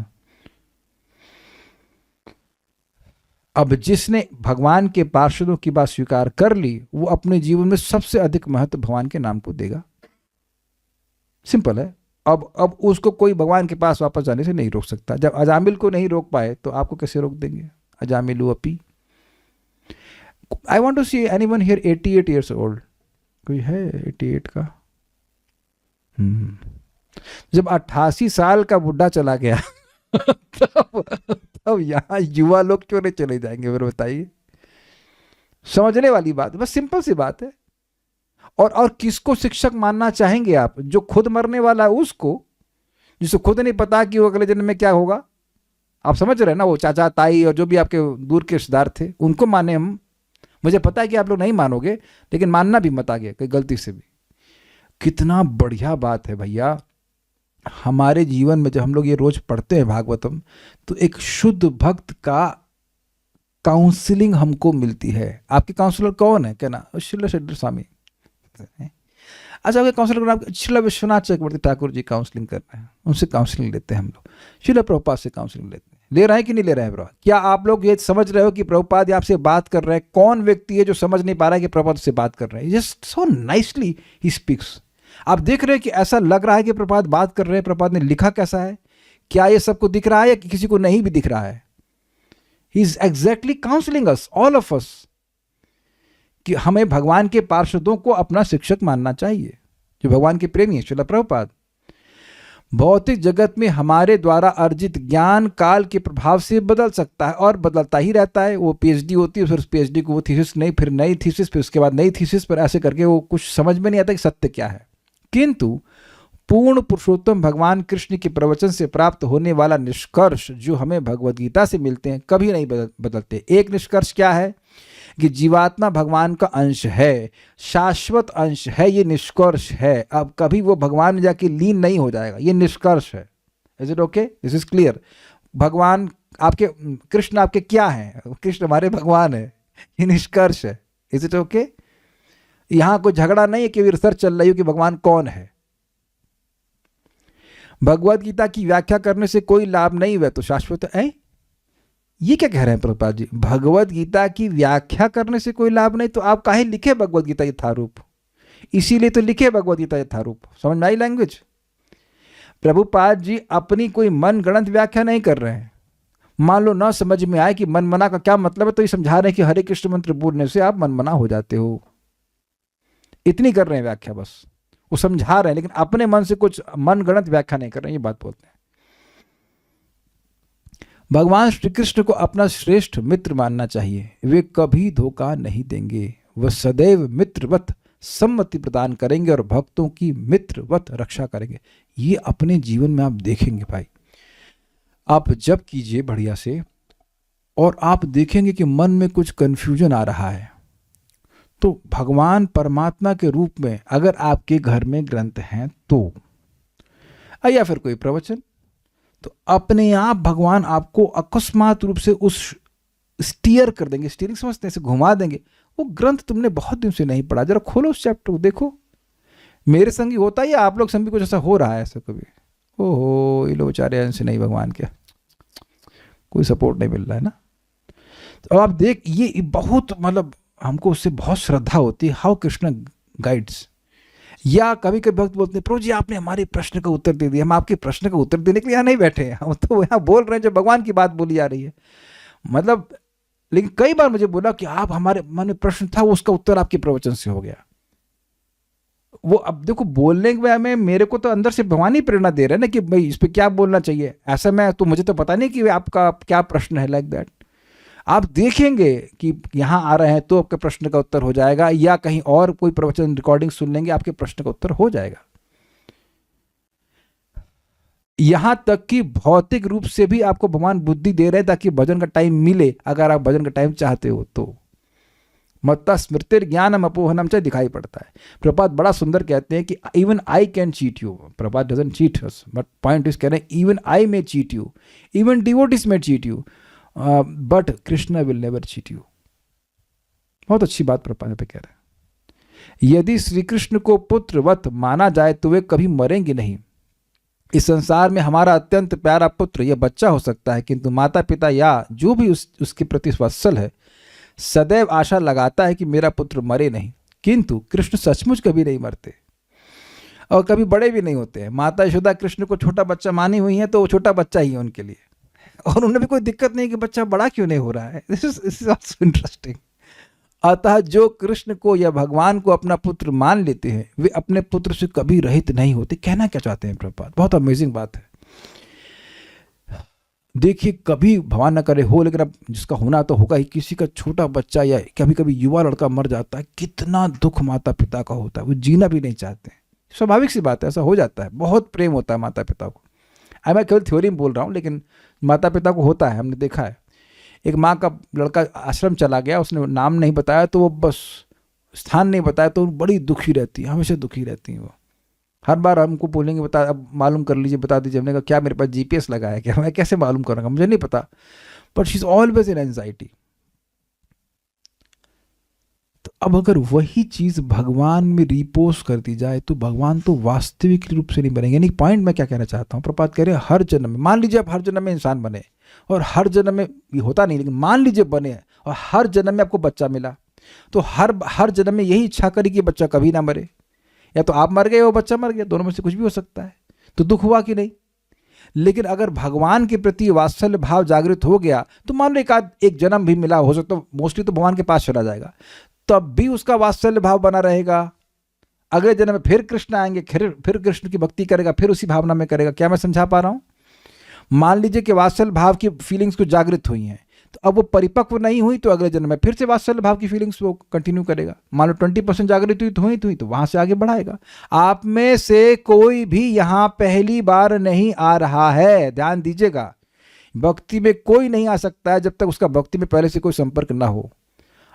अब जिसने भगवान के पार्षदों की बात स्वीकार कर ली, वो अपने जीवन में सबसे अधिक महत्व भगवान के नाम को देगा। सिंपल है। अब उसको कोई भगवान के पास वापस जाने से नहीं रोक सकता। जब अजामिल को नहीं रोक पाए तो आपको कैसे रोक देंगे? अजामिलु अपी। I want to see anyone here 88 years old. कोई है 88 का? जब 88 साल का बुढ़ा चला गया तब यहाँ युवा लोग क्यों नहीं चले जाएंगे? फिर बताइए। समझने वाली बात, बस सिंपल सी बात है। और किसको शिक्षक मानना चाहेंगे आप? जो खुद मरने वाला है उसको, जिसको खुद नहीं पता कि वो अगले जन्म में क्या होगा। आप समझ रहे हैं ना? वो चाचा ताई और जो भी आपके दूर के रिश्तेदार थे, उनको माने हम। मुझे पता है कि आप लोग नहीं मानोगे, लेकिन मानना भी मत आगे कहीं गलती से भी। कितना बढ़िया बात है भैया। हमारे जीवन में जब हम लोग ये रोज पढ़ते हैं भागवतम, तो एक शुद्ध भक्त का काउंसलिंग हमको मिलती है। आपके काउंसलर कौन है? कहना श्रील शेट्टी स्वामी। अच्छा, आपके काउंसलर श्रील विश्वनाथ चक्रवर्ती ठाकुर जी काउंसलिंग कर रहे हैं, उनसे काउंसलिंग लेते हैं हम लोग। श्रील प्रभुपाद से काउंसलिंग लेते हैं। ले रहे हैं कि नहीं ले रहे हैं? क्या आप लोग ये समझ रहे हो कि प्रभुपाद आपसे बात कर रहे हैं? कौन व्यक्ति है जो समझ नहीं पा रहा है कि प्रभुपाद से बात कर रहे हैं? Just so nicely he speaks. आप देख रहे हैं कि ऐसा लग रहा है कि प्रभुपाद बात कर रहे हैं। प्रभुपाद ने लिखा कैसा है? क्या ये सबको दिख रहा है या किसी को नहीं भी दिख रहा है? He is exactly counselling us, all of us, कि हमें भगवान के पार्षदों को अपना शिक्षक मानना चाहिए, जो भगवान के प्रेमी है। श्रील प्रभुपाद। भौतिक जगत में हमारे द्वारा अर्जित ज्ञान काल के प्रभाव से बदल सकता है और बदलता ही रहता है। वो पीएचडी होती है, फिर उस पीएचडी को वो थीसिस नहीं, फिर नई थीसिस, फिर उसके बाद नई थीसिस, पर ऐसे करके वो कुछ समझ में नहीं आता कि सत्य क्या है। किंतु पूर्ण पुरुषोत्तम भगवान कृष्ण के प्रवचन से प्राप्त होने वाला निष्कर्ष जो हमें भगवद गीता से मिलते हैं, कभी नहीं बदलते। एक निष्कर्ष क्या है? कि जीवात्मा भगवान का अंश है, शाश्वत अंश है। ये निष्कर्ष है। अब कभी वो भगवान में जाके लीन नहीं हो जाएगा, ये निष्कर्ष है। Is it okay? This is clear. भगवान आपके, कृष्ण आपके क्या हैं? कृष्ण हमारे भगवान है, ये निष्कर्ष है। Is it okay? यहां कोई झगड़ा नहीं है कि रिसर्च चल रही हो कि भगवान कौन है। भगवद गीता की व्याख्या करने से कोई लाभ नहीं हुआ तो शाश्वत है। ये क्या कह रहे हैं प्रभुपाद जी? भगवद गीता की व्याख्या करने से कोई लाभ नहीं, तो आप काहे लिखे भगवद गीता यथारूप? इसीलिए तो लिखे भगवद गीता यथारूप। समझ में आई लैंग्वेज? प्रभुपाद जी अपनी कोई मन गणत व्याख्या नहीं कर रहे हैं। मान लो ना समझ में आए कि मन मना का क्या मतलब है, तो ये समझा रहे हैं कि हरे कृष्ण मंत्र बोलने से आप मन मना हो जाते हो। इतनी कर रहे हैं व्याख्या, बस वो समझा रहे हैं, लेकिन अपने मन से कुछ मन गणत व्याख्या नहीं कर रहे हैं। ये बात बोलते हैं। भगवान श्री कृष्ण को अपना श्रेष्ठ मित्र मानना चाहिए। वे कभी धोखा नहीं देंगे। वह सदैव मित्रवत सम्मति प्रदान करेंगे और भक्तों की मित्रवत रक्षा करेंगे। ये अपने जीवन में आप देखेंगे भाई, आप जब कीजिए बढ़िया से, और आप देखेंगे कि मन में कुछ कन्फ्यूजन आ रहा है, तो भगवान परमात्मा के रूप में अगर आपके घर में ग्रंथ हैं तो, या फिर कोई प्रवचन, तो अपने आप भगवान आपको अकस्मात रूप से उस स्टीयर कर देंगे। स्टीयरिंग समझते हैं, ऐसे घुमा देंगे। वो ग्रंथ तुमने बहुत दिन से नहीं पढ़ा, जरा खोलो उस चैप्टर को, देखो। मेरे संग ही होता है या आप लोग संग भी कुछ ऐसा हो रहा है ऐसा कभी? ओहो, ये लोग बेचारे ऐसे नहीं, भगवान क्या कोई सपोर्ट नहीं मिल रहा है ना। तो आप देख, ये बहुत मतलब हमको उससे बहुत श्रद्धा होती है, हाउ कृष्ण गाइड्स। या कभी कभी भक्त बोलते हैं, प्रभु जी आपने हमारे प्रश्न का उत्तर दे दिया, हम आपके प्रश्न का उत्तर देने के लिए यहाँ नहीं बैठे हैं, हम तो यहाँ बोल रहे हैं जो भगवान की बात बोली जा रही है। मतलब लेकिन कई बार मुझे बोला कि आप हमारे मन में प्रश्न था, वो उसका उत्तर आपके प्रवचन से हो गया। वो अब देखो, बोलने के में मेरे को तो अंदर से भगवान ही प्रेरणा दे रहे हैं ना कि भाई इस पे क्या बोलना चाहिए। ऐसा मैं तो, मुझे तो पता नहीं कि आपका क्या प्रश्न है, लाइक दैट। आप देखेंगे कि यहाँ आ रहे हैं तो आपके प्रश्न का उत्तर हो जाएगा, या कहीं और कोई प्रवचन रिकॉर्डिंग सुन लेंगे, आपके प्रश्न का उत्तर हो जाएगा। यहां तक कि भौतिक रूप से भी आपको भगवान बुद्धि दे रहे हैं ताकि भजन का टाइम मिले, अगर आप भजन का टाइम चाहते हो तो। मत्ता स्मृतिर ज्ञानम अपोहनम चाहे दिखाई पड़ता है। प्रभुपाद बड़ा सुंदर कहते हैं कि even I can cheat you. Prabhupada doesn't cheat us, but point is कह रहे हैं even I may cheat you, even devotees may cheat you, but Krishna will never cheat you. बहुत अच्छी बात प्रभुपाद पे कह रहे हैं। यदि श्री कृष्ण को पुत्रवत माना जाए तो वे कभी मरेंगे नहीं। इस संसार में हमारा अत्यंत प्यारा पुत्र या बच्चा हो सकता है, किंतु माता पिता या जो भी उसके प्रति वत्सल है सदैव आशा लगाता है कि मेरा पुत्र मरे नहीं। किंतु कृष्ण सचमुच कभी नहीं मरते और कभी बड़े भी नहीं होते हैं। माता यशोदा कृष्ण को छोटा बच्चा मानी हुई है, तो वो छोटा बच्चा ही है उनके लिए, और उन्हें भी कोई दिक्कत नहीं कि बच्चा बड़ा क्यों नहीं हो रहा है। This is also interesting. अतः जो कृष्ण को या भगवान को अपना पुत्र मान लेते हैं वे अपने पुत्र से कभी रहित नहीं होते। कहना क्या चाहते हैं प्रभुपाद, बहुत अमेजिंग बात है। देखिए, कभी भगवान न करे हो, लेकिन अब जिसका होना तो होगा ही। किसी का छोटा बच्चा या कभी कभी युवा लड़का मर जाता है, कितना दुख माता पिता का होता है, वो जीना भी नहीं चाहते हैं। स्वाभाविक सी बात है, ऐसा हो जाता है। बहुत प्रेम होता है माता पिता को। मैं केवल थ्योरी में बोल रहा हूँ, लेकिन माता पिता को होता है, हमने देखा है। एक माँ का लड़का आश्रम चला गया, उसने नाम नहीं बताया, तो वो बस स्थान नहीं बताया, तो बड़ी दुखी रहती है, हमेशा दुखी रहती है वो। हर बार हमको बोलेंगे बता, अब मालूम कर लीजिए, बता दीजिए। हमने कहा क्या मेरे पास GPS लगा है क्या, मैं कैसे मालूम करूँगा, मुझे नहीं पता। But she is always in anxiety. तो अब अगर वही चीज भगवान में रिपोज कर दी जाए तो भगवान तो वास्तविक रूप से नहीं बनेंगे। यानी पॉइंट मैं क्या कहना चाहता हूँ, प्रपात कह रहे हैं हर जन्म में, मान लीजिए आप हर जन्म में इंसान बने, और हर जन्म में ये होता नहीं, लेकिन मान लीजिए बने और हर जन्म में आपको बच्चा मिला, तो हर जन्म में यही इच्छा करी कि बच्चा कभी ना मरे। या तो आप मर गए, वो बच्चा मर गया, दोनों में से कुछ भी हो सकता है, तो दुख हुआ कि नहीं। लेकिन अगर भगवान के प्रति वात्सल्य भाव जागृत हो गया तो मान लो एक जन्म भी मिला, हो सकता है मोस्टली तो भगवान के पास चला जाएगा, तब भी उसका वात्सल्य भाव बना रहेगा। अगले जन्म में फिर कृष्ण आएंगे, फिर कृष्ण की भक्ति करेगा, फिर उसी भावना में करेगा। क्या मैं समझा पा रहा हूं? मान लीजिए कि वात्सल्य भाव की फीलिंग्स को जागृत हुई हैं, तो अब वो परिपक्व नहीं हुई, तो अगले जन्म में फिर से वात्सल्य भाव की फीलिंग्स वो कंटिन्यू करेगा। मान लो 20% जागृत हुई तो वहां से आगे बढ़ाएगा। आप में से कोई भी यहां पहली बार नहीं आ रहा है, ध्यान दीजिएगा। भक्ति में कोई नहीं आ सकता है जब तक उसका भक्ति में पहले से कोई संपर्क ना हो।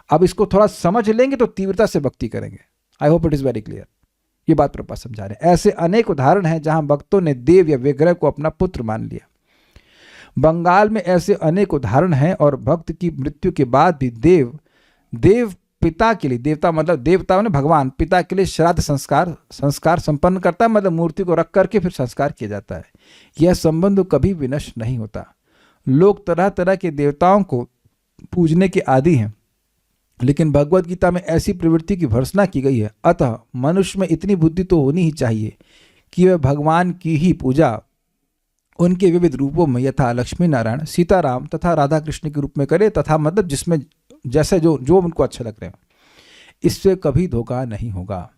अब इसको थोड़ा समझ लेंगे तो तीव्रता से भक्ति करेंगे। I hope it is very clear. ये बात प्रभुपाद समझा रहे हैं। ऐसे अनेक उदाहरण हैं जहां भक्तों ने देव या विग्रह को अपना पुत्र मान लिया। बंगाल में ऐसे अनेक उदाहरण हैं, और भक्त की मृत्यु के बाद भी देव पिता के लिए, देवता मतलब देवता ने भगवान, पिता के लिए श्राद्ध संस्कार संपन्न करता है, मतलब मूर्ति को रख करके फिर संस्कार किया जाता है। यह संबंध कभी विनष्ट नहीं होता। लोग तरह तरह के देवताओं को पूजने के आदी हैं, लेकिन भगवत गीता में ऐसी प्रवृत्ति की भर्त्सना की गई है। अतः मनुष्य में इतनी बुद्धि तो होनी ही चाहिए कि वह भगवान की ही पूजा उनके विविध रूपों में, यथा लक्ष्मी नारायण, सीताराम तथा राधा कृष्ण के रूप में करे, तथा मतलब जिसमें जैसे जो उनको अच्छा लग रहे हो। इससे कभी धोखा नहीं होगा।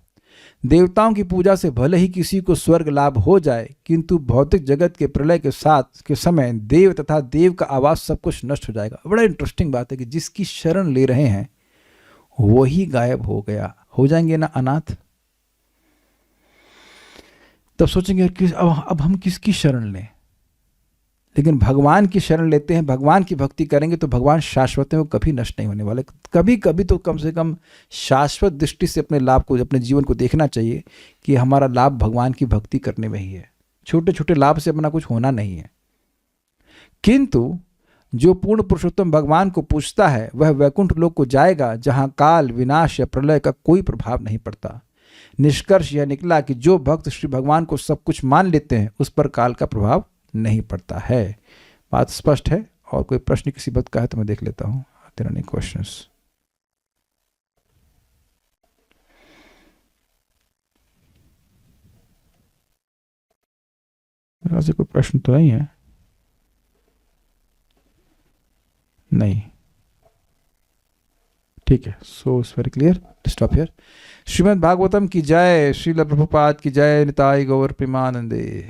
देवताओं की पूजा से भले ही किसी को स्वर्ग लाभ हो जाए, किंतु भौतिक जगत के प्रलय के समय देव तथा देव का आवास सब कुछ नष्ट हो जाएगा। बड़ा इंटरेस्टिंग बात है कि जिसकी शरण ले रहे हैं वही गायब हो जाएंगे ना अनाथ। तब सोचेंगे अब हम किसकी शरण लें। लेकिन भगवान की शरण लेते हैं, भगवान की भक्ति करेंगे तो भगवान शाश्वत है, वो कभी नष्ट नहीं होने वाले। कभी कभी तो कम से कम शाश्वत दृष्टि से अपने लाभ को, अपने जीवन को देखना चाहिए कि हमारा लाभ भगवान की भक्ति करने में ही है। छोटे छोटे लाभ से अपना कुछ होना नहीं है। किंतु जो पूर्ण पुरुषोत्तम भगवान को पूजता है वह वैकुंठ लोक को जाएगा, जहां काल, विनाश या प्रलय का कोई प्रभाव नहीं पड़ता। निष्कर्ष यह निकला कि जो भक्त श्री भगवान को सब कुछ मान लेते हैं उस पर काल का प्रभाव नहीं पड़ता है। बात स्पष्ट है। और कोई प्रश्न किसी बात का है तो मैं देख लेता हूं। तेरा नहीं क्वेश्चंस? मेरे से कोई प्रश्न तो नहीं है। नहीं, ठीक है। So it's very clear, stop here. Shrimad Bhagavatam की जय, श्रील प्रभुपाद की जय, निताई गौर प्रेमानंदे।